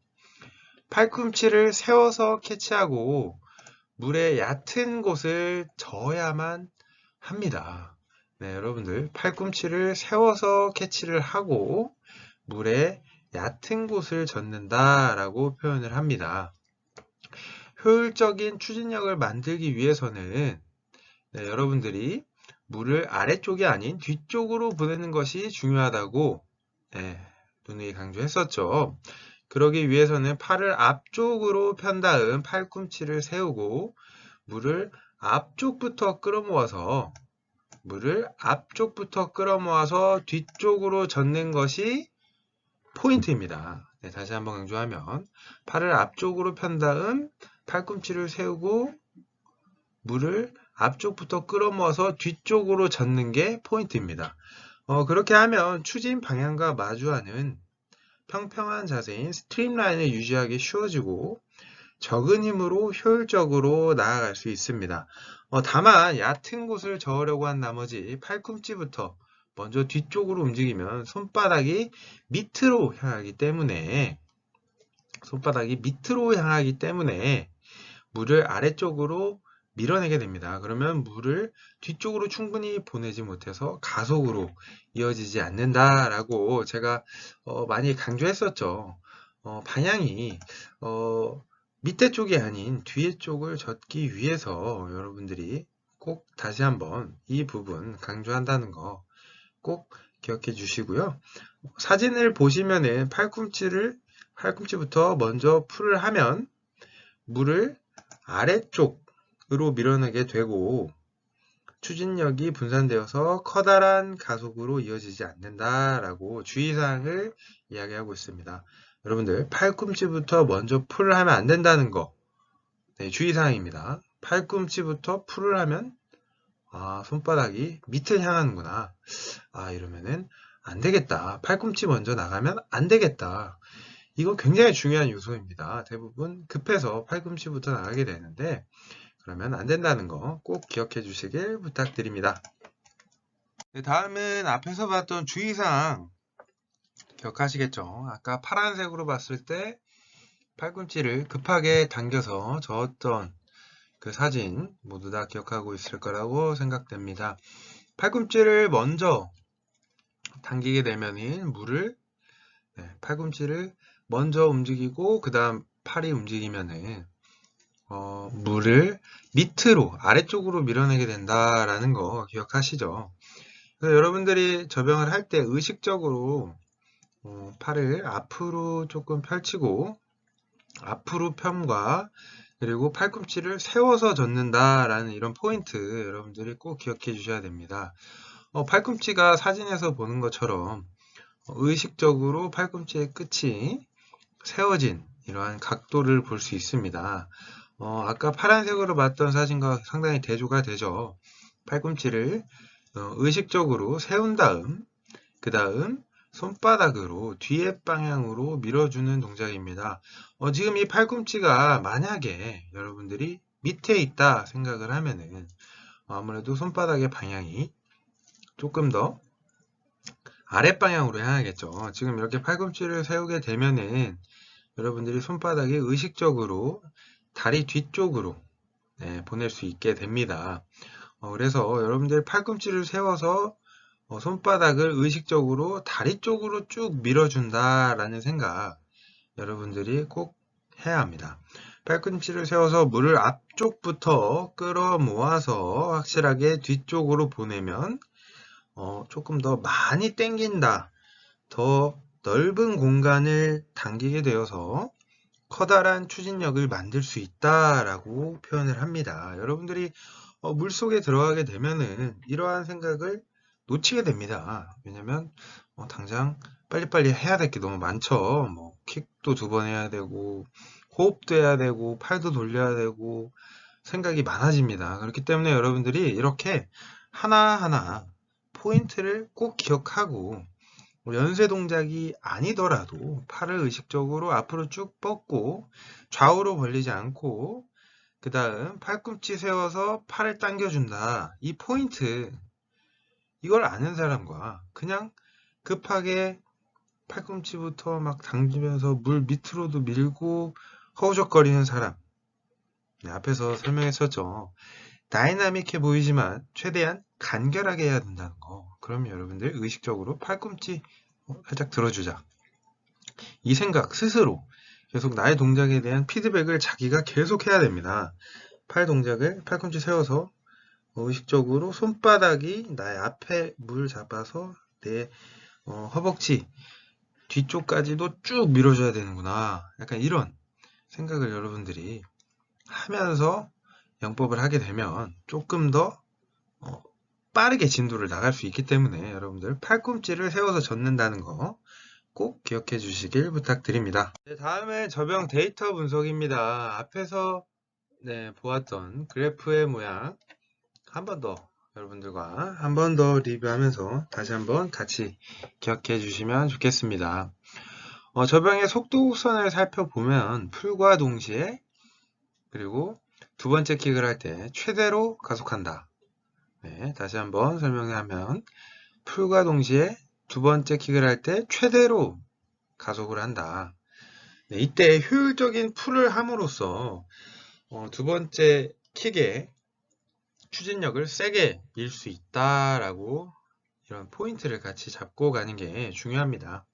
팔꿈치를 세워서 캐치하고 물의 얕은 곳을 저어야만 합니다. 네, 여러분들 팔꿈치를 세워서 캐치를 하고 물의 얕은 곳을 젓는다라고 표현을 합니다. 효율적인 추진력을 만들기 위해서는 여러분들이 물을 아래쪽이 아닌 뒤쪽으로 보내는 것이 중요하다고 누누이 강조했었죠. 그러기 위해서는 팔을 앞쪽으로 편 다음 팔꿈치를 세우고 물을 앞쪽부터 끌어모아서 뒤쪽으로 젓는 것이 포인트입니다. 다시 한번 강조하면 팔을 앞쪽으로 편 다음 팔꿈치를 세우고 물을 앞쪽부터 끌어모아서 뒤쪽으로 젓는 게 포인트입니다. 그렇게 하면 추진 방향과 마주하는 평평한 자세인 스트림라인을 유지하기 쉬워지고 적은 힘으로 효율적으로 나아갈 수 있습니다. 다만 얕은 곳을 저으려고 한 나머지 팔꿈치부터 먼저 뒤쪽으로 움직이면 손바닥이 밑으로 향하기 때문에 물을 아래쪽으로 밀어내게 됩니다. 그러면 물을 뒤쪽으로 충분히 보내지 못해서 가속으로 이어지지 않는다라고 제가 많이 강조했었죠. 방향이 밑에 쪽이 아닌 뒤에 쪽을 젓기 위해서 여러분들이 꼭 다시 한번 이 부분 강조한다는 거 꼭 기억해 주시고요. 사진을 보시면은 팔꿈치부터 먼저 풀을 하면 물을 아래쪽으로 밀어내게 되고 추진력이 분산되어서 커다란 가속으로 이어지지 않는다라고 주의사항을 이야기하고 있습니다. 여러분들 팔꿈치부터 먼저 풀을 하면 안 된다는 거 주의사항입니다. 팔꿈치부터 풀을 하면 손바닥이 밑을 향하는구나. 이러면은 안 되겠다. 팔꿈치 먼저 나가면 안 되겠다. 이거 굉장히 중요한 요소입니다. 대부분 급해서 팔꿈치부터 나가게 되는데 그러면 안 된다는 거 꼭 기억해 주시길 부탁드립니다. 다음은 앞에서 봤던 주의사항 기억하시겠죠? 아까 파란색으로 봤을 때 팔꿈치를 급하게 당겨서 저었던 그 사진 모두 다 기억하고 있을 거라고 생각됩니다. 팔꿈치를 먼저 당기게 되면은 팔꿈치를 먼저 움직이고 그 다음 팔이 움직이면은 물을 밑으로 아래쪽으로 밀어내게 된다라는 거 기억하시죠? 그래서 여러분들이 저병을 할 때 의식적으로 팔을 앞으로 조금 펼치고 앞으로 펴과 그리고 팔꿈치를 세워서 젓는다라는 이런 포인트 여러분들이 꼭 기억해 주셔야 됩니다. 팔꿈치가 사진에서 보는 것처럼 의식적으로 팔꿈치의 끝이 세워진 이러한 각도를 볼 수 있습니다. 아까 파란색으로 봤던 사진과 상당히 대조가 되죠. 팔꿈치를 의식적으로 세운 다음, 그 다음 손바닥으로 뒤에 방향으로 밀어주는 동작입니다. 지금 이 팔꿈치가 만약에 여러분들이 밑에 있다 생각을 하면은 아무래도 손바닥의 방향이 조금 더 아랫방향으로 향하겠죠. 지금 이렇게 팔꿈치를 세우게 되면은 여러분들이 손바닥이 의식적으로 다리 뒤쪽으로 보낼 수 있게 됩니다. 그래서 여러분들 팔꿈치를 세워서 손바닥을 의식적으로 다리 쪽으로 쭉 밀어준다라는 생각 여러분들이 꼭 해야 합니다. 팔꿈치를 세워서 물을 앞쪽부터 끌어 모아서 확실하게 뒤쪽으로 보내면 조금 더 많이 당긴다. 더 넓은 공간을 당기게 되어서 커다란 추진력을 만들 수 있다라고 표현을 합니다. 여러분들이 물속에 들어가게 되면은 이러한 생각을 놓치게 됩니다. 왜냐면 당장 빨리빨리 해야 될 게 너무 많죠. 뭐 킥도 2번 해야 되고 호흡도 해야 되고 팔도 돌려야 되고 생각이 많아집니다. 그렇기 때문에 여러분들이 이렇게 하나하나 포인트를 꼭 기억하고 연쇄 동작이 아니더라도 팔을 의식적으로 앞으로 쭉 뻗고 좌우로 벌리지 않고 그 다음 팔꿈치 세워서 팔을 당겨준다. 이 포인트 이걸 아는 사람과 그냥 급하게 팔꿈치부터 막 당기면서 물 밑으로도 밀고 허우적거리는 사람 앞에서 설명했었죠. 다이나믹해 보이지만 최대한 간결하게 해야 된다는 거. 그럼 여러분들 의식적으로 팔꿈치 살짝 들어주자. 이 생각 스스로 계속 나의 동작에 대한 피드백을 자기가 계속 해야 됩니다. 팔 동작을 팔꿈치 세워서 의식적으로 손바닥이 나의 앞에 물 잡아서 내 허벅지 뒤쪽까지도 쭉 밀어줘야 되는구나. 약간 이런 생각을 여러분들이 하면서 영법을 하게 되면 조금 더 빠르게 진도를 나갈 수 있기 때문에 여러분들 팔꿈치를 세워서 젓는다는 거 꼭 기억해 주시길 부탁드립니다. 다음은 저병 데이터 분석입니다. 앞에서 보았던 그래프의 모양 한 번 더 여러분들과 한 번 더 리뷰하면서 다시 한번 같이 기억해 주시면 좋겠습니다. 저병의 속도 곡선을 살펴보면 풀과 동시에 그리고 두 번째 킥을 할 때 최대로 가속한다. 다시 한번 설명하면 풀과 동시에 두 번째 킥을 할 때 최대로 가속을 한다. 이때 효율적인 풀을 함으로써 두 번째 킥에 추진력을 세게 밀 수 있다라고 이런 포인트를 같이 잡고 가는 게 중요합니다.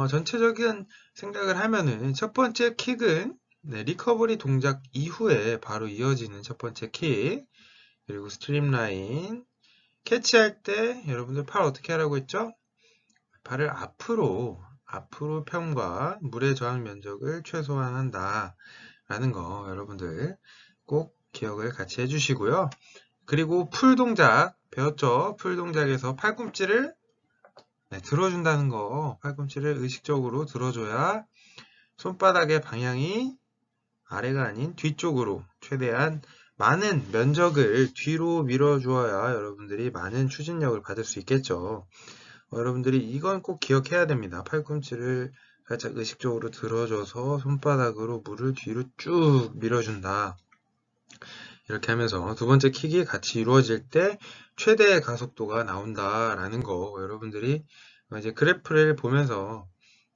전체적인 생각을 하면은 첫 번째 킥은 리커버리 동작 이후에 바로 이어지는 첫 번째 킥 그리고 스트림라인 캐치할 때 여러분들 팔 어떻게 하라고 했죠? 팔을 앞으로 펴과 물의 저항 면적을 최소화한다 라는 거 여러분들 꼭 기억을 같이 해주시고요. 그리고 풀 동작 배웠죠? 풀 동작에서 팔꿈치를 들어준다는 거 팔꿈치를 의식적으로 들어줘야 손바닥의 방향이 아래가 아닌 뒤쪽으로 최대한 많은 면적을 뒤로 밀어주어야 여러분들이 많은 추진력을 받을 수 있겠죠. 여러분들이 이건 꼭 기억해야 됩니다. 팔꿈치를 살짝 의식적으로 들어줘서 손바닥으로 물을 뒤로 쭉 밀어준다. 이렇게 하면서 두 번째 킥이 같이 이루어질 때 최대의 가속도가 나온다라는 거 여러분들이 이제 그래프를 보면서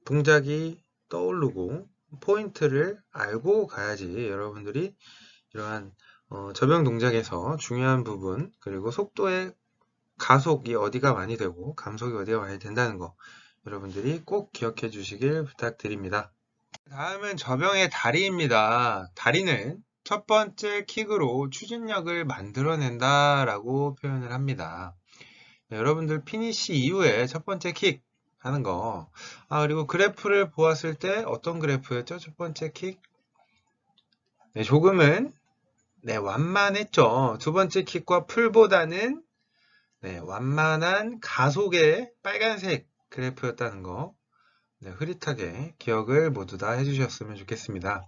동작이 떠오르고 포인트를 알고 가야지 여러분들이 이러한 저병 동작에서 중요한 부분 그리고 속도의 가속이 어디가 많이 되고 감속이 어디가 많이 된다는 거 여러분들이 꼭 기억해 주시길 부탁드립니다. 다음은 저병의 다리입니다. 다리는 첫 번째 킥으로 추진력을 만들어낸다 라고 표현을 합니다. 여러분들 피니시 이후에 첫 번째 킥 하는 거 그리고 그래프를 보았을 때 어떤 그래프였죠? 첫 번째 킥 조금은 완만했죠. 두 번째 킥과 풀보다는 완만한 가속의 빨간색 그래프였다는 거 흐릿하게 기억을 모두 다 해주셨으면 좋겠습니다.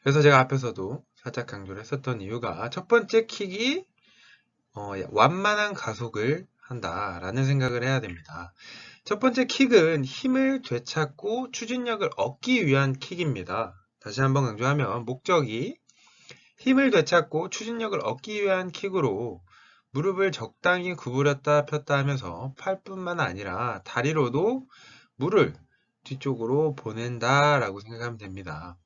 그래서 제가 앞에서도 살짝 강조를 했었던 이유가 첫 번째 킥이 완만한 가속을 한다라는 생각을 해야 됩니다. 첫 번째 킥은 힘을 되찾고 추진력을 얻기 위한 킥입니다. 다시 한번 강조하면 목적이 힘을 되찾고 추진력을 얻기 위한 킥으로 무릎을 적당히 구부렸다 폈다 하면서 팔뿐만 아니라 다리로도 물을 뒤쪽으로 보낸다 라고 생각하면 됩니다.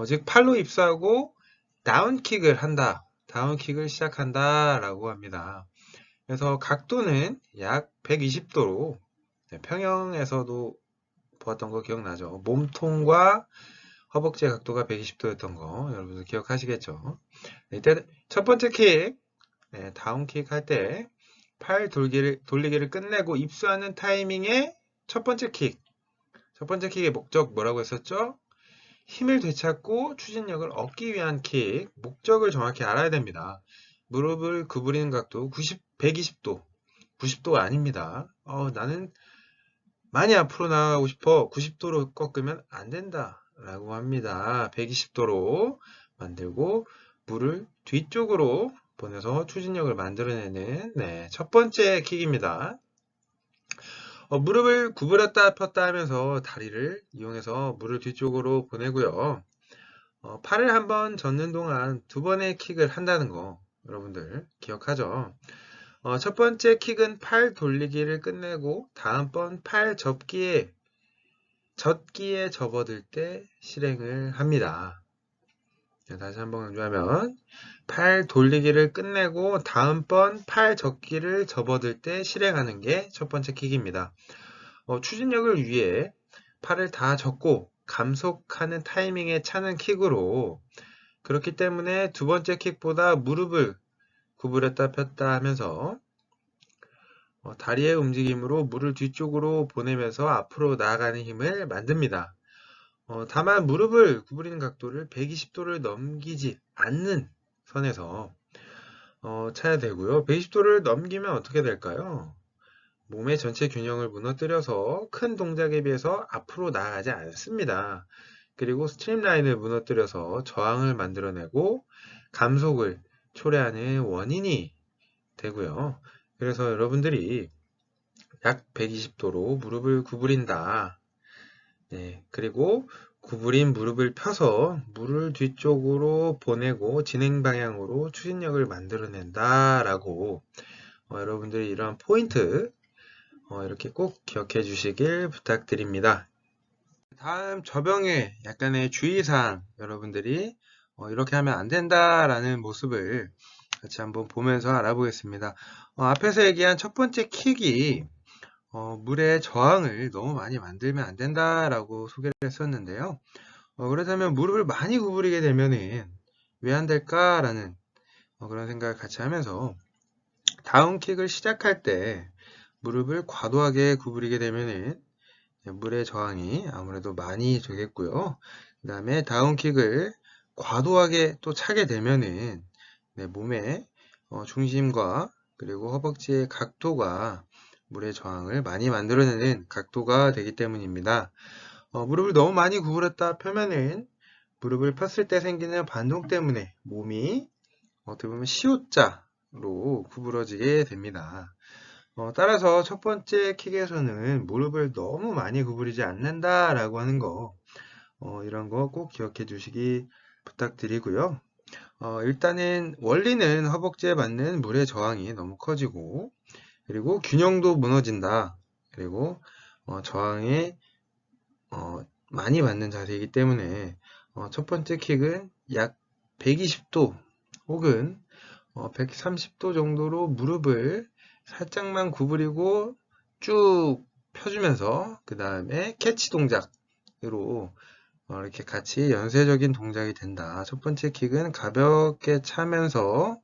즉 팔로 입수하고 다운킥을 한다, 다운킥을 시작한다 라고 합니다. 그래서 각도는 약 120도로 평영에서도 보았던 거 기억나죠? 몸통과 허벅지 각도가 120도였던 거 여러분들 기억하시겠죠? 이때 첫 번째 킥, 다운킥 할 때 팔 돌리기를 끝내고 입수하는 타이밍에 첫 번째 킥의 목적 뭐라고 했었죠? 힘을 되찾고 추진력을 얻기 위한 킥, 목적을 정확히 알아야 됩니다. 무릎을 구부리는 각도 120도, 90도가 아닙니다. 나는 많이 앞으로 나가고 싶어. 90도로 꺾으면 안 된다 라고 합니다. 120도로 만들고 물을 뒤쪽으로 보내서 추진력을 만들어내는 첫 번째 킥입니다. 무릎을 구부렸다 폈다 하면서 다리를 이용해서 물을 뒤쪽으로 보내고요. 팔을 한번 젓는 동안 두 번의 킥을 한다는 거 여러분들 기억하죠? 첫 번째 킥은 팔 돌리기를 끝내고 다음번 팔 젓기에 접어들 때 실행을 합니다. 다시 한번 강조하면 팔 돌리기를 끝내고 다음번 팔 젓기를 접어들 때 실행하는 게 첫 번째 킥입니다. 추진력을 위해 팔을 다 젓고 감속하는 타이밍에 차는 킥으로 그렇기 때문에 두 번째 킥보다 무릎을 구부렸다 폈다 하면서 다리의 움직임으로 물을 뒤쪽으로 보내면서 앞으로 나아가는 힘을 만듭니다. 다만 무릎을 구부리는 각도를 120도를 넘기지 않는 선에서 차야 되고요. 120도를 넘기면 어떻게 될까요? 몸의 전체 균형을 무너뜨려서 큰 동작에 비해서 앞으로 나아가지 않습니다. 그리고 스트림라인을 무너뜨려서 저항을 만들어내고 감속을 초래하는 원인이 되고요. 그래서 여러분들이 약 120도로 무릎을 구부린다. 그리고 구부린 무릎을 펴서 물을 뒤쪽으로 보내고 진행 방향으로 추진력을 만들어낸다 라고 여러분들이 이러한 포인트 이렇게 꼭 기억해 주시길 부탁드립니다. 다음 저병의 약간의 주의사항 여러분들이 이렇게 하면 안 된다라는 모습을 같이 한번 보면서 알아보겠습니다. 앞에서 얘기한 첫 번째 킥이 물의 저항을 너무 많이 만들면 안 된다라고 소개를 했었는데요. 그렇다면 무릎을 많이 구부리게 되면은 왜 안 될까라는 그런 생각을 같이 하면서 다운킥을 시작할 때 무릎을 과도하게 구부리게 되면은 물의 저항이 아무래도 많이 되겠고요. 그 다음에 다운킥을 과도하게 또 차게 되면은 몸의 중심과 그리고 허벅지의 각도가 물의 저항을 많이 만들어내는 각도가 되기 때문입니다. 무릎을 너무 많이 구부렸다 펴면은 무릎을 폈을 때 생기는 반동 때문에 몸이 어떻게 보면 C자로 구부러지게 됩니다. 따라서 첫 번째 킥에서는 무릎을 너무 많이 구부리지 않는다 라고 하는 거 이런 거 꼭 기억해 주시기 부탁드리고요. 일단은 원리는 허벅지에 맞는 물의 저항이 너무 커지고 그리고 균형도 무너진다. 그리고 저항에 많이 받는 자세이기 때문에 첫 번째 킥은 약 120도 혹은 130도 정도로 무릎을 살짝만 구부리고 쭉 펴주면서 그 다음에 캐치 동작으로 이렇게 같이 연쇄적인 동작이 된다. 첫 번째 킥은 가볍게 차면서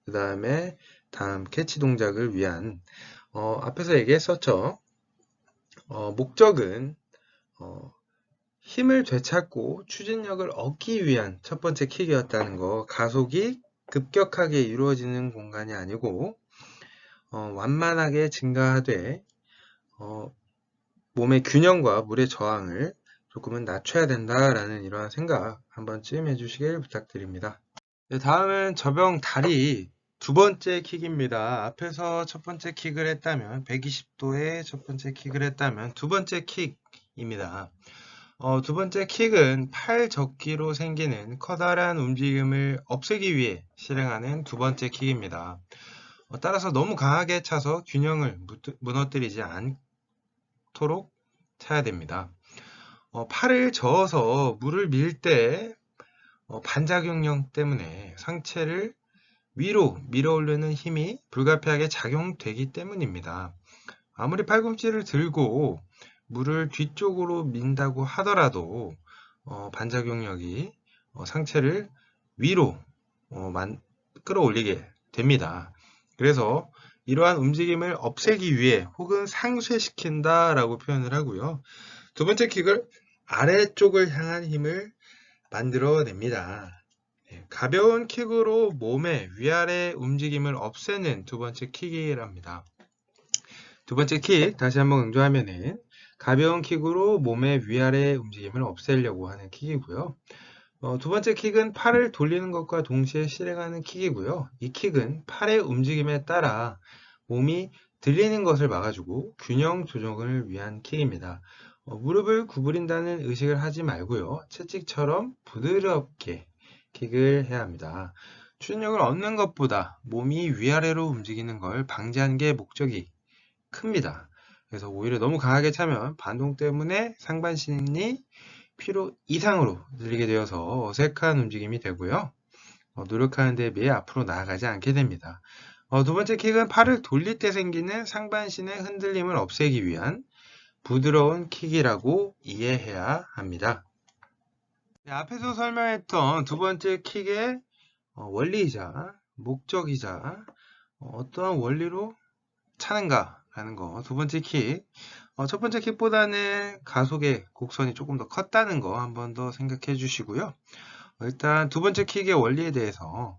그 다음에 다음 캐치 동작을 위한 앞에서 얘기했었죠. 목적은 힘을 되찾고 추진력을 얻기 위한 첫 번째 킥이었다는 거. 가속이 급격하게 이루어지는 공간이 아니고 완만하게 증가하되 몸의 균형과 물의 저항을 조금은 낮춰야 된다라는 이러한 생각 한 번쯤 해주시길 부탁드립니다. 네, 다음은 저병 다리 두 번째 킥입니다. 앞에서 첫 번째 킥을 했다면 120도의 첫 번째 킥을 했다면 두 번째 킥입니다. 두 번째 킥은 팔 접기로 생기는 커다란 움직임을 없애기 위해 실행하는 두 번째 킥입니다. 따라서 너무 강하게 차서 균형을 무너뜨리지 않도록 차야 됩니다. 팔을 저어서 물을 밀 때 반작용력 때문에 상체를 위로 밀어 올리는 힘이 불가피하게 작용되기 때문입니다. 아무리 팔꿈치를 들고 물을 뒤쪽으로 민다고 하더라도 반작용력이 상체를 위로 끌어올리게 됩니다. 그래서 이러한 움직임을 없애기 위해 혹은 상쇄시킨다 라고 표현을 하고요. 두 번째 킥을 아래쪽을 향한 힘을 만들어냅니다. 가벼운 킥으로 몸의 위아래 움직임을 없애는 두 번째 킥이랍니다. 두 번째 킥 다시 한번 강조하면은 가벼운 킥으로 몸의 위아래 움직임을 없애려고 하는 킥이고요. 두 번째 킥은 팔을 돌리는 것과 동시에 실행하는 킥이고요. 이 킥은 팔의 움직임에 따라 몸이 들리는 것을 막아주고 균형 조정을 위한 킥입니다. 무릎을 구부린다는 의식을 하지 말고요. 채찍처럼 부드럽게 킥을 해야 합니다. 추진력을 얻는 것보다 몸이 위아래로 움직이는 걸 방지하는 게 목적이 큽니다. 그래서 오히려 너무 강하게 차면 반동 때문에 상반신이 필요 이상으로 들리게 되어서 어색한 움직임이 되고요. 노력하는 데 비해 앞으로 나아가지 않게 됩니다. 두 번째 킥은 팔을 돌릴 때 생기는 상반신의 흔들림을 없애기 위한 부드러운 킥이라고 이해해야 합니다. 네, 앞에서 설명했던 두 번째 킥의 원리이자 목적이자 어떠한 원리로 차는가 라는 거. 두 번째 킥. 첫 번째 킥보다는 가속의 곡선이 조금 더 컸다는 거 한 번 더 생각해 주시고요. 일단 두 번째 킥의 원리에 대해서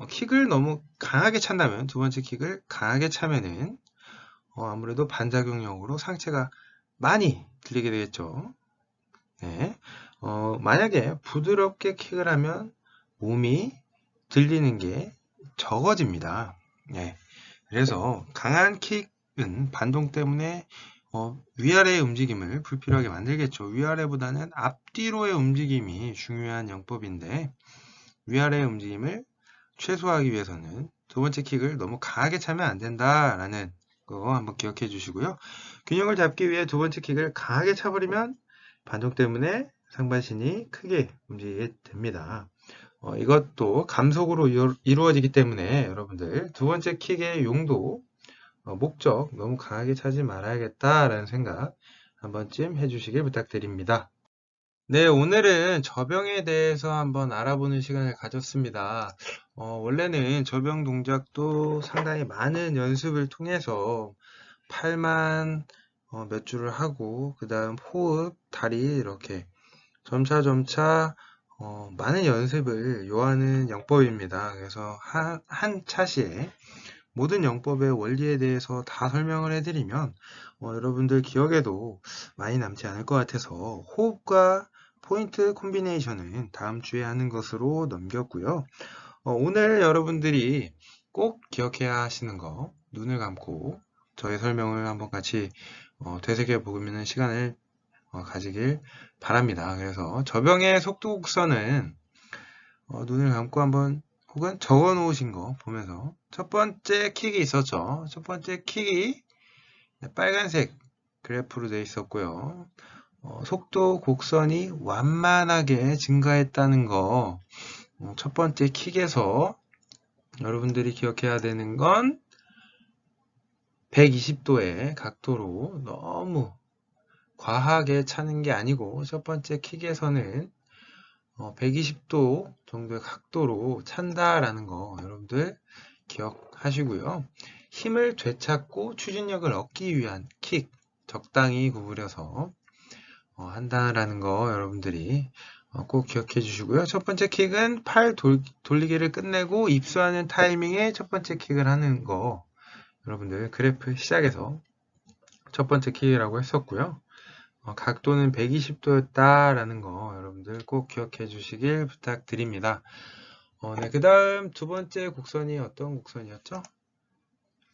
킥을 너무 강하게 찬다면 두 번째 킥을 강하게 차면은 아무래도 반작용력으로 상체가 많이 들리게 되겠죠. 네. 만약에 부드럽게 킥을 하면 몸이 들리는 게 적어집니다. 네. 그래서 강한 킥은 반동 때문에 위아래의 움직임을 불필요하게 만들겠죠. 위아래보다는 앞뒤로의 움직임이 중요한 영법인데 위아래의 움직임을 최소화하기 위해서는 두 번째 킥을 너무 강하게 차면 안 된다라는 거 한번 기억해 주시고요. 균형을 잡기 위해 두 번째 킥을 강하게 차버리면 반동 때문에 상반신이 크게 움직이게 됩니다. 이것도 감속으로 이루어지기 때문에 여러분들 두 번째 킥의 용도, 목적 너무 강하게 차지 말아야겠다라는 생각 한 번쯤 해주시길 부탁드립니다. 네, 오늘은 저병에 대해서 한번 알아보는 시간을 가졌습니다. 원래는 저병 동작도 상당히 많은 연습을 통해서 팔만 몇 줄을 하고 그 다음 호흡, 다리 이렇게 점차 많은 연습을 요하는 영법입니다. 그래서 한 차시에 모든 영법의 원리에 대해서 다 설명을 해드리면 여러분들 기억에도 많이 남지 않을 것 같아서 호흡과 포인트 콤비네이션은 다음 주에 하는 것으로 넘겼고요. 오늘 여러분들이 꼭 기억해야 하시는 거, 눈을 감고 저의 설명을 한번 같이 되새겨 보는 시간을 가지길 바랍니다. 그래서 저병의 속도 곡선은 눈을 감고 한번 혹은 적어 놓으신 거 보면서 첫 번째 킥이 있었죠. 첫 번째 킥이 빨간색 그래프로 되어 있었고요. 속도 곡선이 완만하게 증가했다는 거 첫 번째 킥에서 여러분들이 기억해야 되는 건 120도의 각도로 너무 과하게 차는 게 아니고 첫 번째 킥에서는 120도 정도의 각도로 찬다라는 거 여러분들 기억하시고요. 힘을 되찾고 추진력을 얻기 위한 킥 적당히 구부려서 한다라는 거 여러분들이 꼭 기억해 주시고요. 첫 번째 킥은 팔 돌리기를 끝내고 입수하는 타이밍에 첫 번째 킥을 하는 거 여러분들 그래프 시작에서 첫 번째 킥이라고 했었고요. 각도는 120도였다라는 거 여러분들 꼭 기억해 주시길 부탁드립니다. 네, 그 다음 두 번째 곡선이 어떤 곡선이었죠?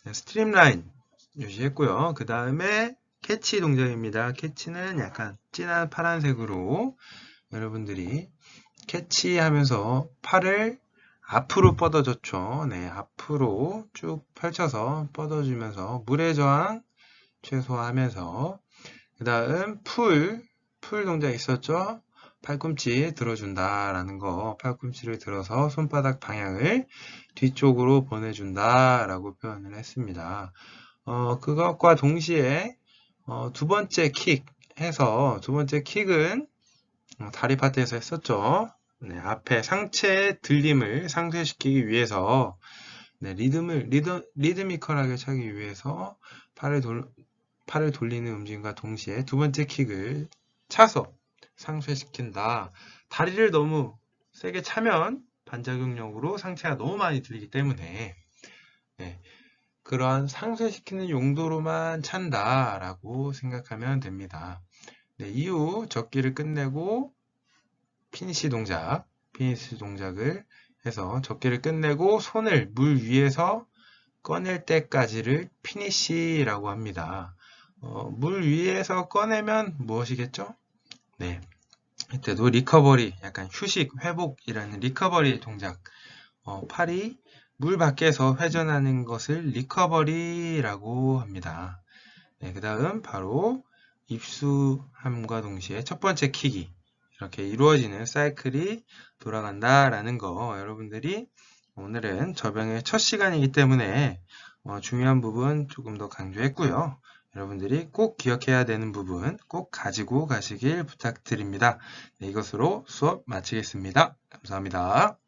네, 스트림라인 유지했고요. 그 다음에 캐치 동작입니다. 캐치는 약간 진한 파란색으로 여러분들이 캐치하면서 팔을 앞으로 뻗어줬죠. 네, 앞으로 쭉 펼쳐서 뻗어주면서 물의 저항 최소화하면서 그 다음 풀 동작 있었죠. 팔꿈치 들어준다라는 거, 팔꿈치를 들어서 손바닥 방향을 뒤쪽으로 보내준다라고 표현을 했습니다. 그것과 동시에 두 번째 킥 해서 두 번째 킥은 다리 파트에서 했었죠. 네, 앞에 상체의 들림을 상쇄시키기 위해서 네, 리드미컬하게 차기 위해서 팔을 돌리는 움직임과 동시에 두 번째 킥을 차서 상쇄시킨다. 다리를 너무 세게 차면 반작용력으로 상체가 너무 많이 들리기 때문에 네, 그러한 상쇄시키는 용도로만 찬다라고 생각하면 됩니다. 네, 이후 접기를 끝내고 피니시 동작을 해서 접기를 끝내고 손을 물 위에서 꺼낼 때까지를 피니시라고 합니다. 물 위에서 꺼내면 무엇이겠죠? 네, 이때도 리커버리, 약간 휴식, 회복이라는 리커버리 동작. 팔이 물 밖에서 회전하는 것을 리커버리라고 합니다. 네, 그 다음 바로 입수함과 동시에 첫 번째 킥이 이렇게 이루어지는 사이클이 돌아간다라는 거 여러분들이 오늘은 접영의 첫 시간이기 때문에 중요한 부분 조금 더 강조했고요. 여러분들이 꼭 기억해야 되는 부분 꼭 가지고 가시길 부탁드립니다. 네, 이것으로 수업 마치겠습니다. 감사합니다.